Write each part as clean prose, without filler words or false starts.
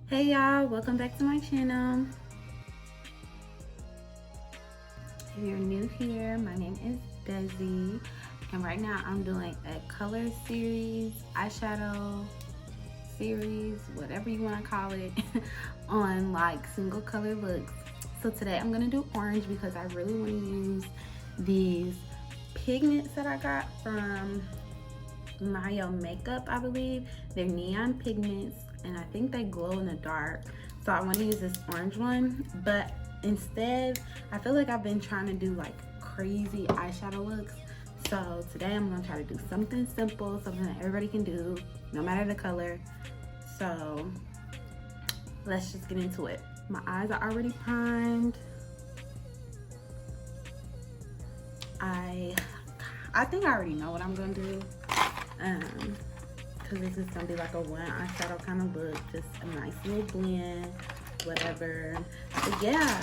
Hey y'all, welcome back to my channel. If you're new here, my name is Desi, and right now I'm doing a color series, eyeshadow series, whatever you want to call it, on like single color looks. So today I'm gonna do orange because I really want to use these pigments that I got from Myomakeup, I believe. They're neon pigments and I think they glow in the dark. So I want to use this orange one, but instead I feel like I've been trying to do like crazy eyeshadow looks. So today I'm gonna try to do something simple, something that everybody can do, no matter the color. So let's just get into it. My eyes are already primed. I think I already know what I'm gonna do. Because this is gonna be like a one eyeshadow kind of look, just a nice little blend, whatever. But yeah,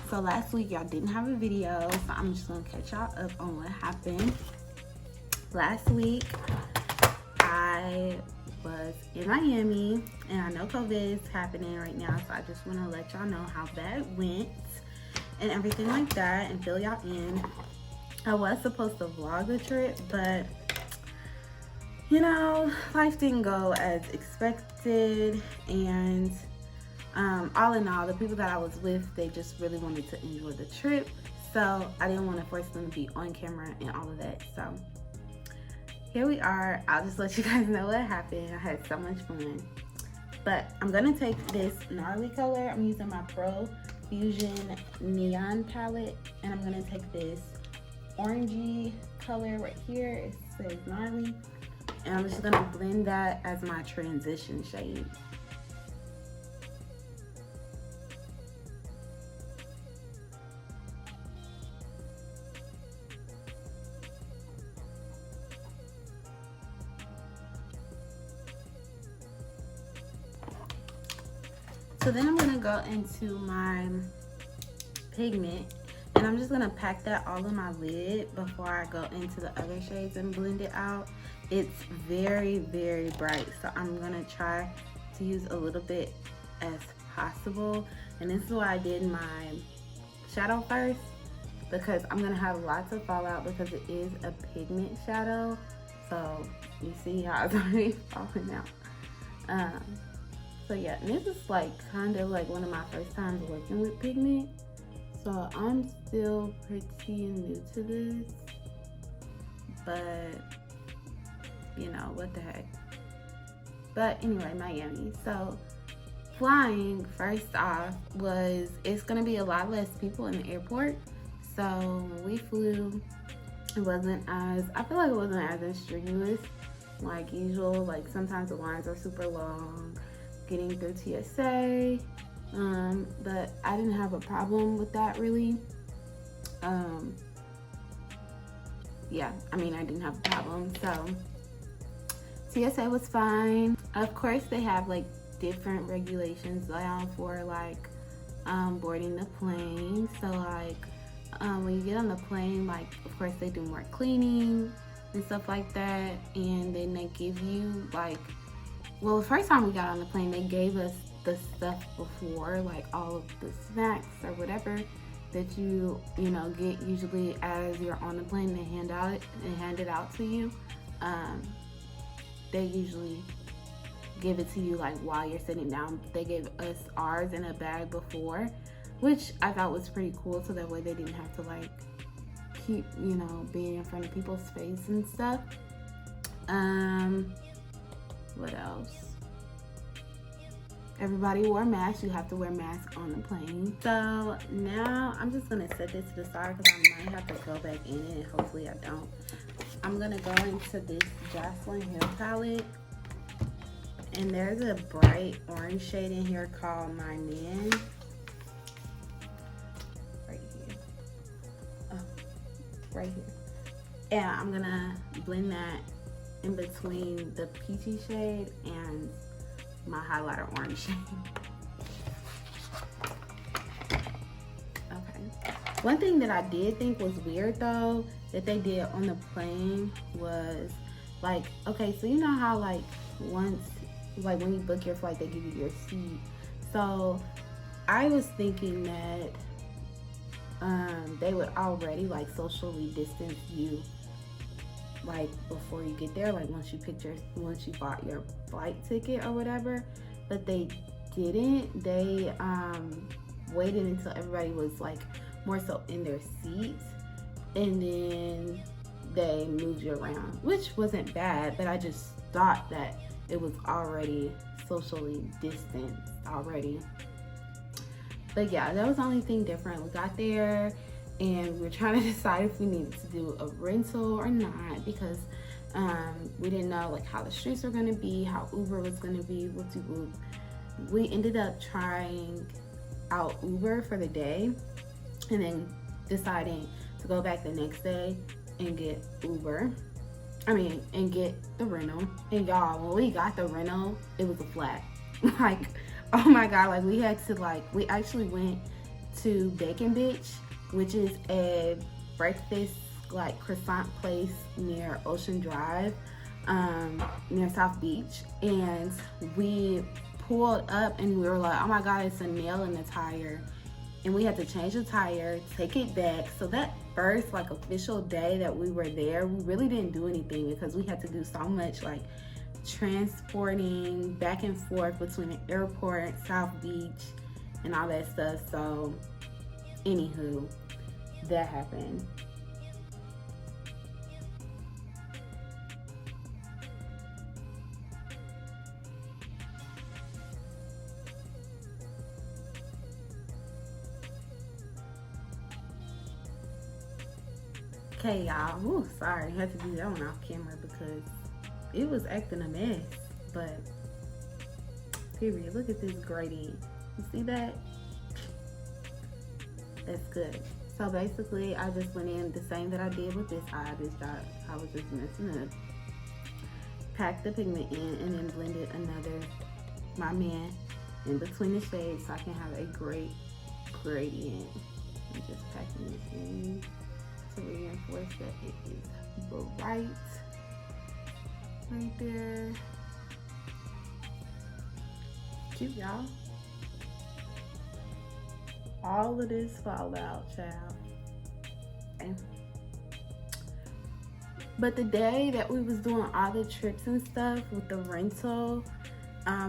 so last week y'all didn't have a video, so I'm just gonna catch y'all up on what happened. Last week I was in Miami, and I know COVID is happening right now, so I just want to let y'all know how that went and everything like that, and fill y'all in. I was supposed to vlog the trip, but you know, life didn't go as expected, and all in all, the people that I was with, they just really wanted to enjoy the trip, so I didn't want to force them to be on camera and all of that. So here we are. I'll just let you guys know what happened. I had so much fun. But I'm gonna take this gnarly color. I'm using my Profusion NEON palette, and I'm gonna take this orangey color right here. It says gnarly, and I'm just gonna blend that as my transition shade. So then I'm gonna go into my pigment, and I'm just gonna pack that all in my lid before I go into the other shades and blend it out. It's very, very bright, so I'm gonna try to use a little bit as possible. And this is why I did my shadow first, because I'm gonna have lots of fallout because it is a pigment shadow. So you see how it's already falling out. So yeah, and this is like kind of like one of my first times working with pigment. So I'm still pretty new to this, but you know, what the heck. But anyway, Miami. So flying, first off, it's gonna be a lot less people in the airport. So when we flew, I feel like it wasn't as strenuous like usual. Like sometimes the lines are super long getting through TSA, but I didn't have a problem with that really. Yeah, I mean, I didn't have a problem. So TSA was fine. Of course, they have like different regulations now for like boarding the plane. So like when you get on the plane, like of course they do more cleaning and stuff like that, and then they give you like, well, the first time we got on the plane, they gave us the stuff before, like all of the snacks or whatever that you know get usually as you're on the plane. They hand it out to you. They usually give it to you like while you're sitting down. They gave us ours in a bag before, which I thought was pretty cool, so that way they didn't have to like keep, you know, being in front of people's face and stuff. What else? Everybody wore masks. You have to wear masks on the plane. So now I'm just gonna set this to the side because I might have to go back in it, and hopefully I don't. I'm gonna go into this Jocelyn Hill palette, and there's a bright orange shade in here called My Man. Right here. Oh, right here. And I'm gonna blend that in between the peachy shade and my highlighter orange shade. Okay. One thing that I did think was weird though, that they did on the plane was like, okay, so you know how like once, like when you book your flight, they give you your seat. So I was thinking that they would already like socially distance you like before you get there, like once you bought your flight ticket or whatever, but they didn't. They waited until everybody was like more so in their seats, and then they moved you around, which wasn't bad, but I just thought that it was already socially distanced already. But yeah, that was the only thing different. We got there and we were trying to decide if we needed to do a rental or not, because we didn't know like how the streets were gonna be, how Uber was gonna be. We ended up trying out Uber for the day and then deciding to go back the next day and get and get the rental. And y'all, when we got the rental, it was a flat. Like, oh my God, like we actually went to Bacon Bitch, which is a breakfast like croissant place near Ocean Drive, near South Beach. And we pulled up and we were like, oh my God, it's a nail in the tire. And we had to change the tire, take it back. So that first like official day that we were there, we really didn't do anything because we had to do so much like transporting back and forth between the airport, South Beach, and all that stuff. So anywho, that happened. Okay, y'all. Ooh, sorry, I had to do that one off camera because it was acting a mess. But period. Look at this gradient. You see that? That's good. So basically, I just went in the same that I did with this eye. I was just messing up. Packed the pigment in and then blended my man in between the shades so I can have a great gradient. I'm just packing this in to reinforce that it is bright right there. Cute, y'all. All of this fallout, child. Okay. But the day that we was doing all the trips and stuff with the rental,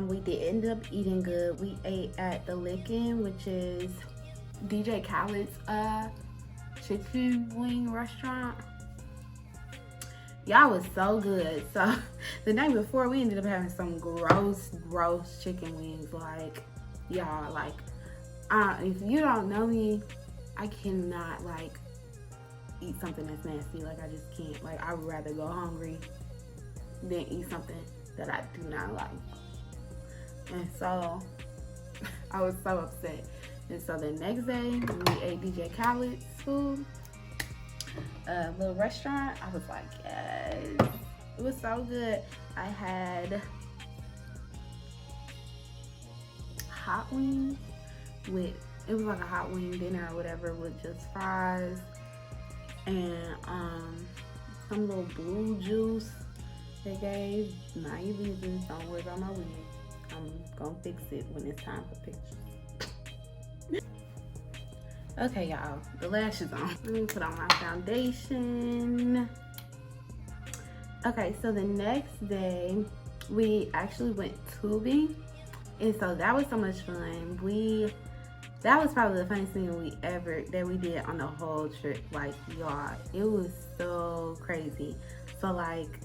we did end up eating good. We ate at the Lickin', which is DJ Khaled's chicken wing restaurant. Y'all was so good. So the night before, we ended up having some gross chicken wings. Like, y'all, like, if you don't know me, I cannot like eat something that's nasty. Like, I just can't. Like, I would rather go hungry than eat something that I do not like. And so I was so upset. And so the next day, we ate DJ Khaled's food, a little restaurant. I was like, yes, it was so good. I had hot wings with, it was like a hot wing dinner or whatever with just fries and some little blue juice they gave. Now you business, don't worry about my wig. I'm gonna fix it when it's time for pictures. Okay, y'all, the lashes on. Let me put on my foundation. Okay, so the next day we actually went tubing, and so that was so much fun. That was probably the funniest thing that we did on the whole trip. Like, y'all, it was so crazy. So like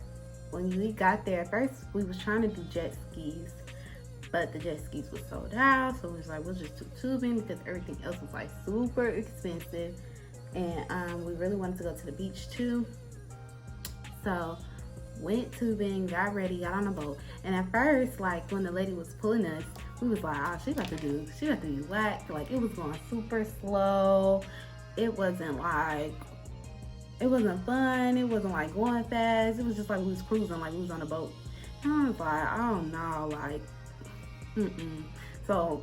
when we got there, first we was trying to do jet skis, but the jet skis was sold out. So we was like, we'll just do tubing because everything else was like super expensive. And we really wanted to go to the beach too. So went tubing, got ready, got on a boat. And at first, like when the lady was pulling us, we was like, oh, she got to be whacked. Like, it was going super slow. It wasn't fun. It wasn't like going fast. It was just like we was cruising, like we was on a boat. And I was like, I don't know, like, So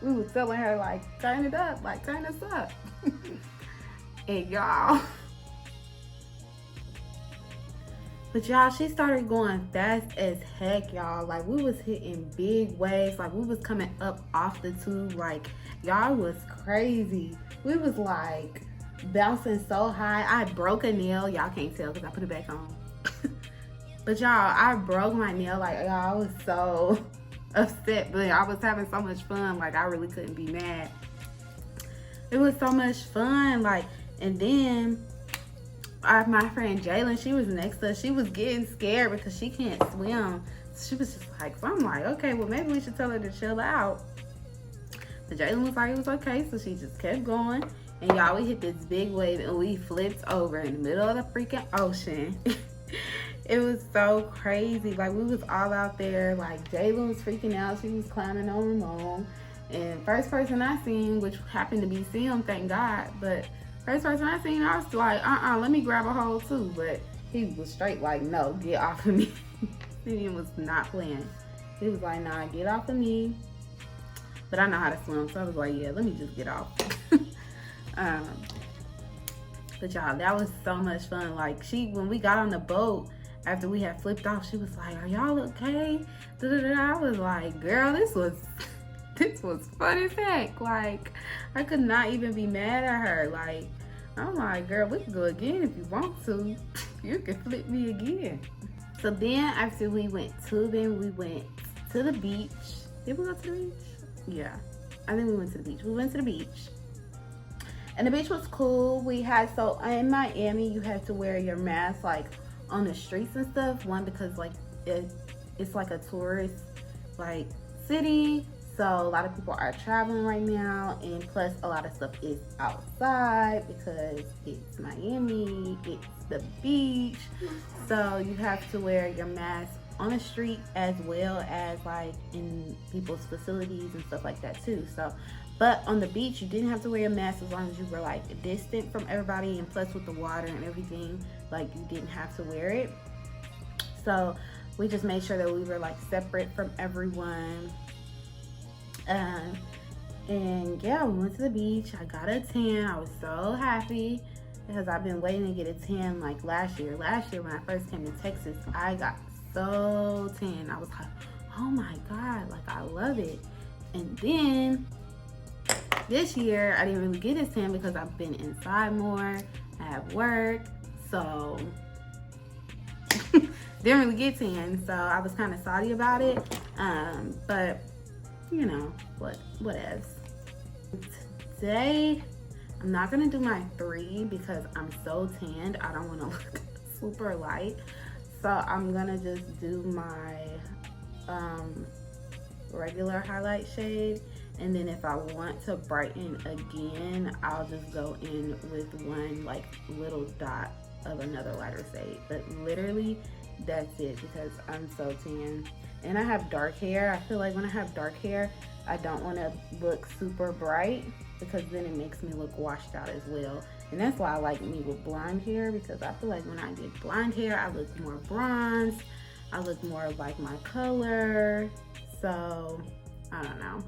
we was telling her, like, turn it up, like, turn us up. And y'all, But y'all, she started going fast as heck, y'all. Like, we was hitting big waves. Like, we was coming up off the tube. Like, y'all was crazy. We was like bouncing so high. I broke a nail. Y'all can't tell because I put it back on. But y'all, I broke my nail. Like, y'all, I was so upset. But I was having so much fun. Like, I really couldn't be mad. It was so much fun. Like, and then my friend Jalen, she was next to us. She was getting scared because she can't swim. She was just like, so I'm like, okay, well, maybe we should tell her to chill out. But Jalen was like, it was okay. So she just kept going. And y'all, we hit this big wave and we flipped over in the middle of the freaking ocean. It was so crazy. Like, we was all out there. Like, Jalen was freaking out. She was climbing on Ramon. And first person I seen, which happened to be Sim, thank God. But first person I seen, I was like, let me grab a hold too. But he was straight like, no, get off of me. He was not playing. He was like, nah, get off of me. But I know how to swim, so I was like, yeah, let me just get off. But y'all, that was so much fun. Like, when we got on the boat, after we had flipped off, she was like, are y'all okay? I was like, girl, this was fun as heck. Like, I could not even be mad at her. Like, I'm like, girl, we can go again if you want to. You can flip me again. So then after we went tubing, we went to the beach. Did we go to the beach? Yeah, I think we went to the beach. We went to the beach. And the beach was cool. So in Miami, you have to wear your mask like on the streets and stuff. One, because like it's like a tourist like city. So a lot of people are traveling right now, and plus a lot of stuff is outside because it's Miami, it's the beach. So you have to wear your mask on the street as well as like in people's facilities and stuff like that too. So, but on the beach, you didn't have to wear a mask as long as you were like distant from everybody, and plus with the water and everything, like you didn't have to wear it. So we just made sure that we were like separate from everyone. And yeah, we went to the beach. I got a tan. I was so happy because I've been waiting to get a tan like last year. Last year when I first came to Texas, I got so tan. I was like, oh my God, like I love it. And then this year I didn't really get a tan because I've been inside more. I have work, so didn't really get tan. So I was kind of salty about it. But you know, whatevs. Today, I'm not gonna do my 3 because I'm so tanned. I don't wanna look super light. So I'm gonna just do my regular highlight shade. And then if I want to brighten again, I'll just go in with one like little dot of another lighter shade. But literally, that's it because I'm so tan. And I have dark hair. I feel like when I have dark hair, I don't want to look super bright because then it makes me look washed out as well. And that's why I like me with blonde hair, because I feel like when I get blonde hair, I look more bronzed. I look more like my color. So, I don't know.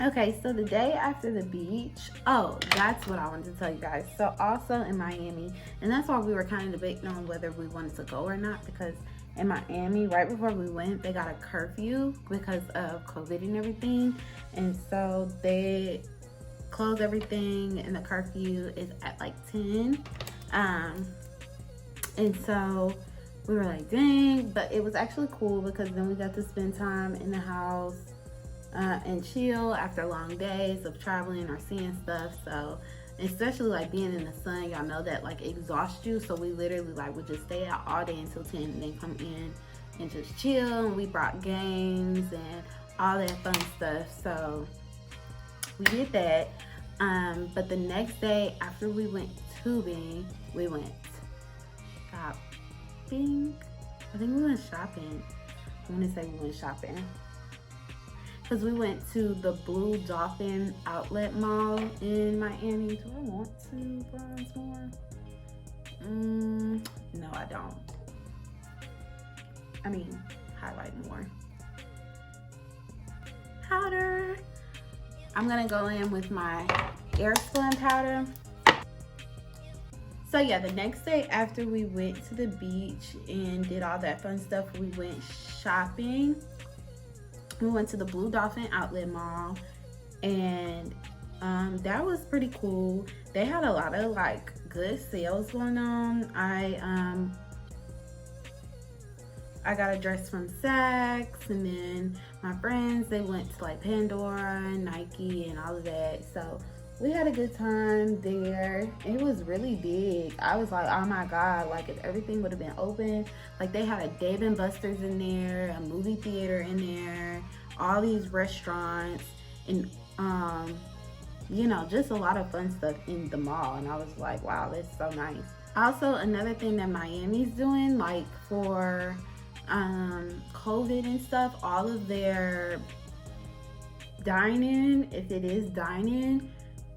Okay, so the day after the beach, oh, that's what I wanted to tell you guys. So also in Miami, and that's why we were kind of debating on whether we wanted to go or not, because in Miami, right before we went, they got a curfew because of COVID and everything. And so they closed everything and the curfew is at like 10. And so we were like, dang, but it was actually cool because then we got to spend time in the house and chill after long days of traveling or seeing stuff. So especially like being in the sun, y'all know that like exhausts you. So we literally like would just stay out all day until 10 and then come in and just chill. And we brought games and all that fun stuff. So we did that. But the next day after we went tubing, we went shopping. I think we went shopping. I want to say we went shopping. Because we went to the Blue Dolphin outlet mall in Miami. Do I want to bronze more? No, I don't. I mean, highlight more. Powder. I'm going to go in with my Airspun powder. So yeah, the next day after we went to the beach and did all that fun stuff, we went shopping. We went to the Blue Dolphin Outlet Mall, and that was pretty cool. They had a lot of like good sales going on. I got a dress from Saks, and then my friends, they went to like Pandora and Nike and all of that. So we had a good time there. It was really big. I was like, oh my God, like if everything would have been open. Like they had a Dave & Buster's in there, a movie theater in there, all these restaurants, and you know, just a lot of fun stuff in the mall. And I was like, wow, that's so nice. Also, another thing that Miami's doing, like for COVID and stuff, all of their dine-in, if it is dine-in,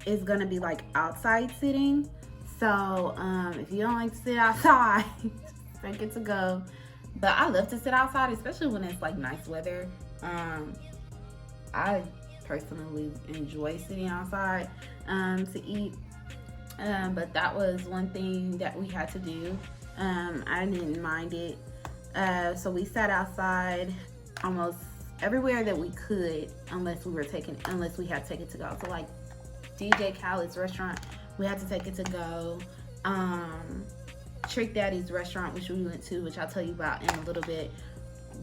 is gonna be like outside sitting. So if you don't like to sit outside, take it to go. But I love to sit outside, especially when it's like nice weather. I personally enjoy sitting outside to eat. But that was one thing that we had to do. I didn't mind it. So we sat outside almost everywhere that we could, unless we had to take it to go. So like DJ Khaled's restaurant, we had to take it to go. Trick Daddy's restaurant, which we went to, which I'll tell you about in a little bit,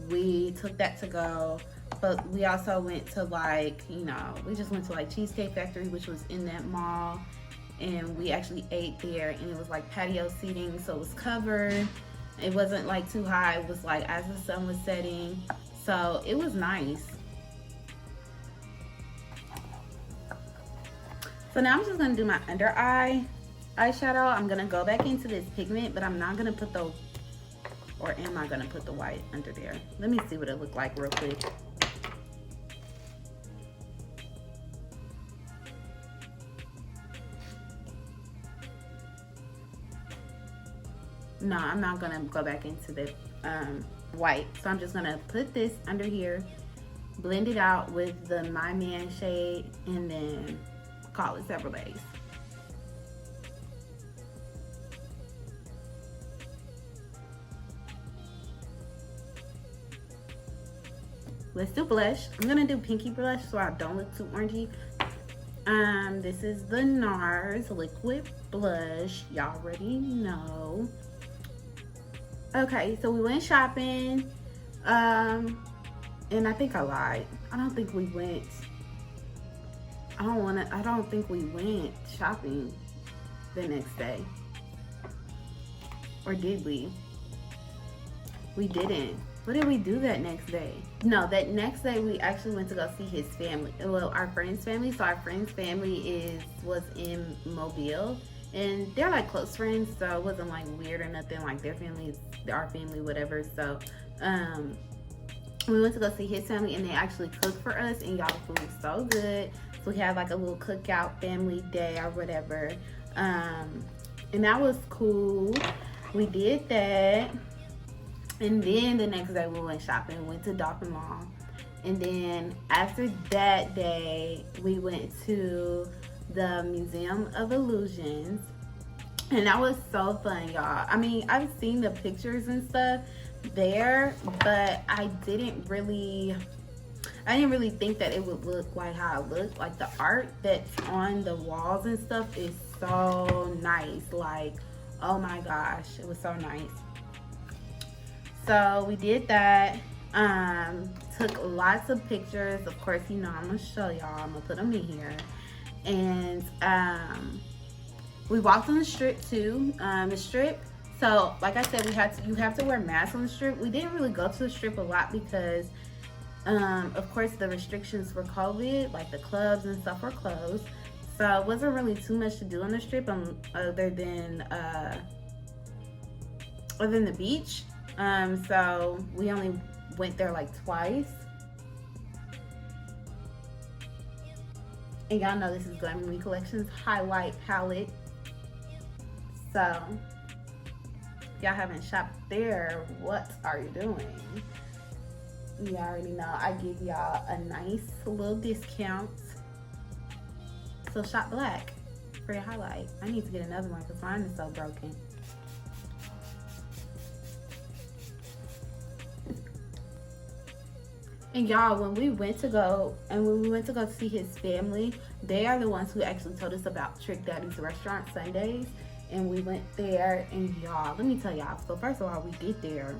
we took that to go. But we also went to like, you know, we just went to like Cheesecake Factory, which was in that mall, and we actually ate there, and it was like patio seating, so it was covered. It wasn't like too high. It was like as the sun was setting, so it was nice. So now I'm just gonna do my under eye eyeshadow. I'm gonna go back into this pigment, but I'm not gonna put the, or am I gonna put the white under there? Let me see what it looked like real quick. No, I'm not gonna go back into the white. So I'm just gonna put this under here, blend it out with the My Man shade, and then call it several days. Let's do blush. I'm gonna do pinky blush so I don't look too orangey. This is the NARS liquid blush. Y'all already know. Okay, so we went shopping, and I think I lied. I don't think we went. I don't think we went shopping the next day. Or did we? We didn't. What did we do that next day? No, that next day we actually went to go see his family. Well, our friend's family. So our friend's family was in Mobile, and they're like close friends, so it wasn't like weird or nothing. Like their family is our family, whatever. So we went to go see his family, and they actually cooked for us, and y'all, the food was so good. So we had like a little cookout family day or whatever, and that was cool. We did that. And then the next day we went shopping, went to Dolphin Mall. And then after that day, we went to the Museum of Illusions. And that was so fun, y'all. I mean, I've seen the pictures and stuff there, but I didn't really think that it would look like how it looked. Like the art that's on the walls and stuff is so nice. Like, oh my gosh, it was so nice. So we did that, took lots of pictures. Of course, you know, I'm gonna show y'all, I'm gonna put them in here. And we walked on the strip too, the strip. So like I said, you have to wear masks on the strip. We didn't really go to the strip a lot because, of course, the restrictions for COVID, like the clubs and stuff were closed. So it wasn't really too much to do on the strip other than the beach. So we only went there like twice. And y'all know this is Glamoury Collections highlight palette. So if y'all haven't shopped there, what are you doing? You already know I give y'all a nice little discount. So shot black for your highlight. I need to get another one because mine is so broken. And y'all, when we went to go see his family, they are the ones who actually told us about Trick Daddy's restaurant Sundays. And we went there, and y'all, let me tell y'all. So first of all, we get there,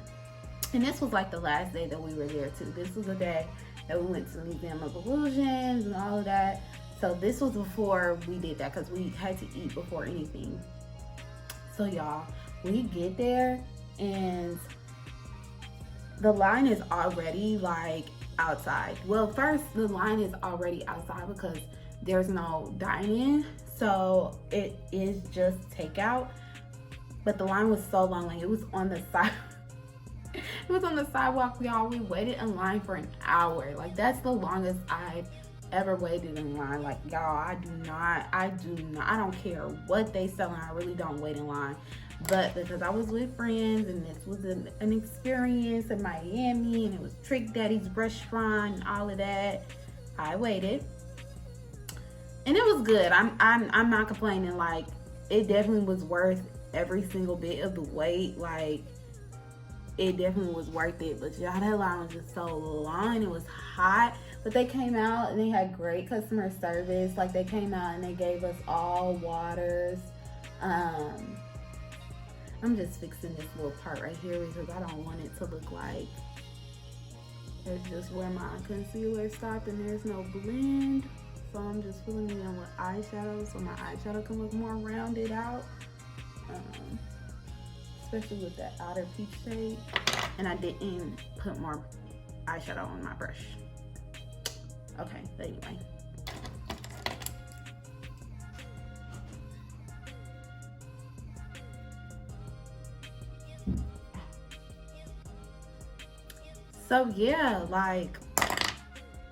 and this was like the last day that we were there too. This was the day that we went to the Museum of Illusions and all of that. So this was before we did that because we had to eat before anything. So y'all, we get there, and the line is already like outside. Well, first the line is already outside because there's no dine-in, so it is just takeout. But the line was so long, like it was on the side. It was on the sidewalk, y'all. We waited in line for an hour. Like that's the longest I've ever waited in line. Like y'all, I don't care what they selling. I really don't wait in line. But because I was with friends and this was an experience in Miami and it was Trick Daddy's restaurant and all of that, I waited. And it was good. I'm not complaining. Like it definitely was worth every single bit of the wait. Like it definitely was worth it. But y'all, that line was just so long. It was hot. But they came out and they had great customer service. Like they came out and they gave us all waters. I'm just fixing this little part right here because I don't want it to look like it's just where my concealer stopped and there's no blend. So I'm just filling it in with eyeshadow so my eyeshadow can look more rounded out. Especially with that outer peach shade. And I didn't put more eyeshadow on my brush. Okay, but anyway. So yeah, like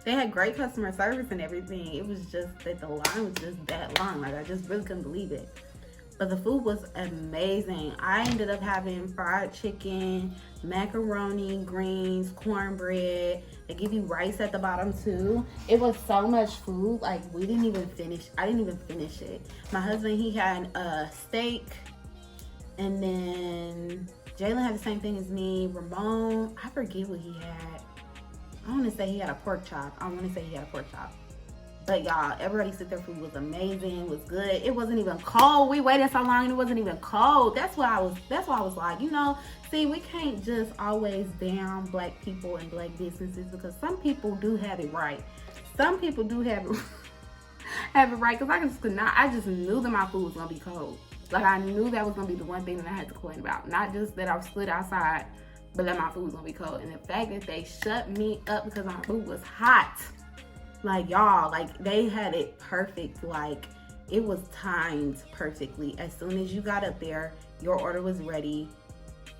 they had great customer service and everything. It was just that the line was just that long. Like I just really couldn't believe it. But the food was amazing. I ended up having fried chicken, macaroni, greens, cornbread. They give you rice at the bottom too. It was so much food. Like I didn't even finish it. My husband, he had a steak, and then Jalen had the same thing as me. Ramon, I forget what he had. I want to say he had a pork chop. But y'all, everybody said their food was amazing, was good. It wasn't even cold. We waited so long and it wasn't even cold. That's why I was like, you know, see, we can't just always down black people and black businesses because some people do have it right. Some people do have it, right because I just knew that my food was gonna be cold. Like I knew that was gonna be the one thing that I had to complain about. Not just that I stood outside, but that my food was gonna be cold. And the fact that they shut me up because my food was hot. Like y'all, like they had it perfect. Like it was timed perfectly. As soon as you got up there, your order was ready.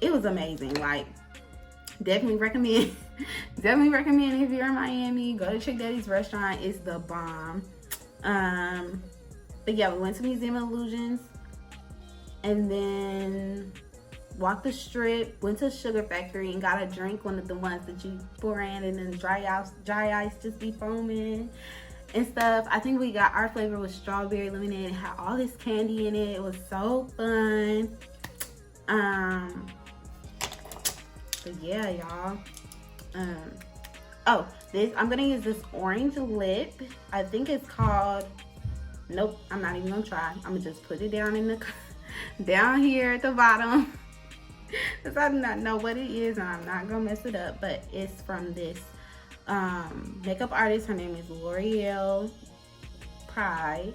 It was amazing. Like definitely recommend. Definitely recommend if you're in Miami, go to Trick Daddy's restaurant. It's the bomb. But yeah, we went to Museum of Illusions. And then walked the strip, went to Sugar Factory and got a drink, one of the ones that you pour in and then dry ice just be foaming and stuff. I think we got our flavor was strawberry lemonade. It had all this candy in it. It was so fun. But yeah, y'all. I'm gonna use this orange lip. I think it's called, nope, I'm not even gonna try. I'm gonna just put it down in the down here at the bottom because I do not know what it is and I'm not gonna mess it up. But it's from this makeup artist. Her name is L'Oreal Pride.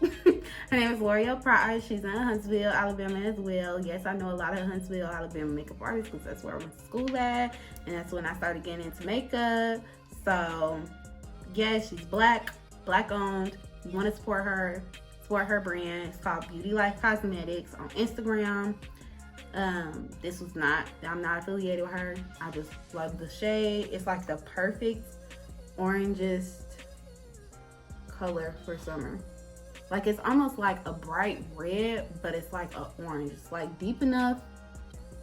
Her name is L'Oreal Pride. She's in Huntsville, Alabama as well. Yes, I know a lot of Huntsville, Alabama makeup artists because that's where I went to school at, and that's when I started getting into makeup. So yeah, she's black owned. You want to support her brand. It's called Beauty Life Cosmetics on Instagram. I'm not affiliated with her. I just love the shade. It's like the perfect orangest color for summer. Like it's almost like a bright red, but it's like an orange. It's like deep enough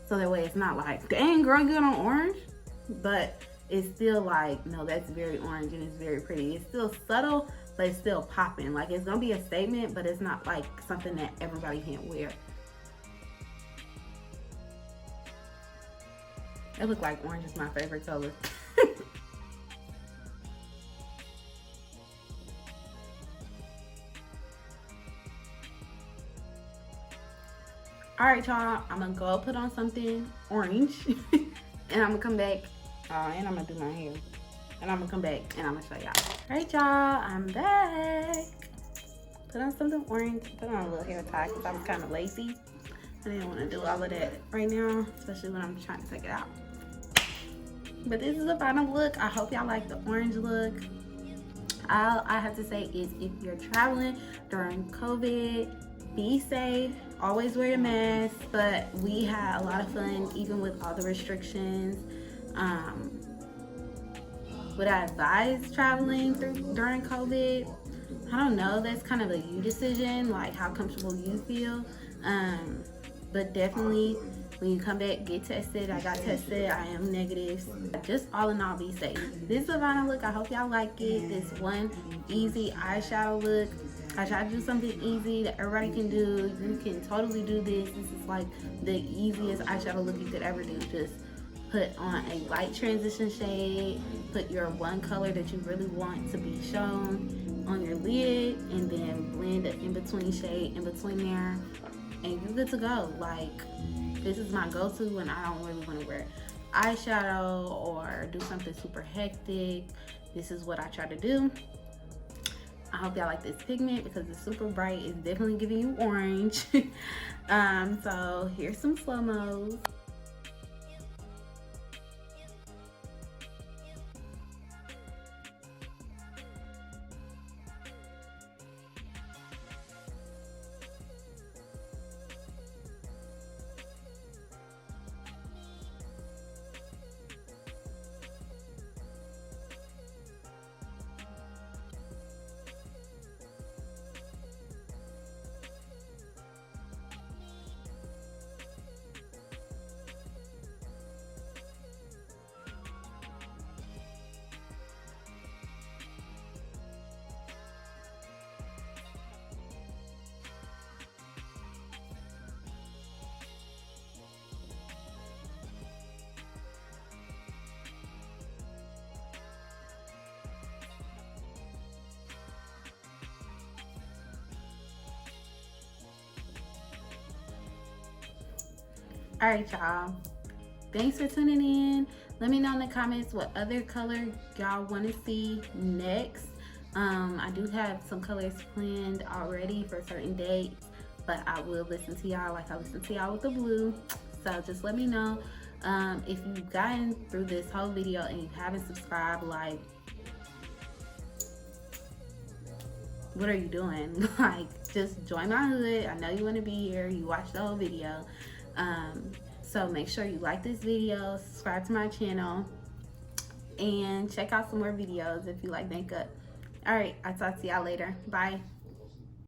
so that way it's not like, dang girl, you good on orange, but it's still like, no, that's very orange and it's very pretty. It's still subtle, but it's still popping. Like, it's gonna be a statement, but it's not like something that everybody can't wear. It look like orange is my favorite color. All right, y'all, I'm gonna go put on something orange and I'm gonna come back and I'm gonna do my hair and I'm gonna come back and I'm gonna show y'all. All right, y'all, I'm back. Put on something orange, put on a little hair tie because I was kind of lazy. I didn't want to do all of that right now, especially when I'm trying to take it out. But this is the final look. I hope y'all like the orange look. All I have to say is if you're traveling during COVID, be safe, always wear your mask. But we had a lot of fun even with all the restrictions. Would I advise traveling during COVID? I don't know, that's kind of a you decision, like how comfortable you feel. But definitely when you come back, get tested. I got tested, I am negative. Just all in all, be safe. This is a final look. I hope y'all like it. This one easy eyeshadow look. I tried to do something easy that everybody can do. You can totally do this. This is like the easiest eyeshadow look you could ever do. Just put on a light transition shade, put your one color that you really want to be shown on your lid, and then blend an in-between shade in between there, and you're good to go. Like, this is my go-to when I don't really want to wear eyeshadow or do something super hectic. This is what I try to do. I hope y'all like this pigment because it's super bright. It's definitely giving you orange. So here's some slow-mos. All right, y'all, thanks for tuning in. Let me know in the comments what other color y'all want to see next. I do have some colors planned already for certain dates, but I will listen to y'all like I listened to y'all with the blue. So just let me know. If you've gotten through this whole video and you haven't subscribed, like, what are you doing? Like, just join my hood. I know you want to be here. You watched the whole video. So make sure you like this video, subscribe to my channel, and check out some more videos if you like makeup. All right, I'll talk to y'all later. Bye.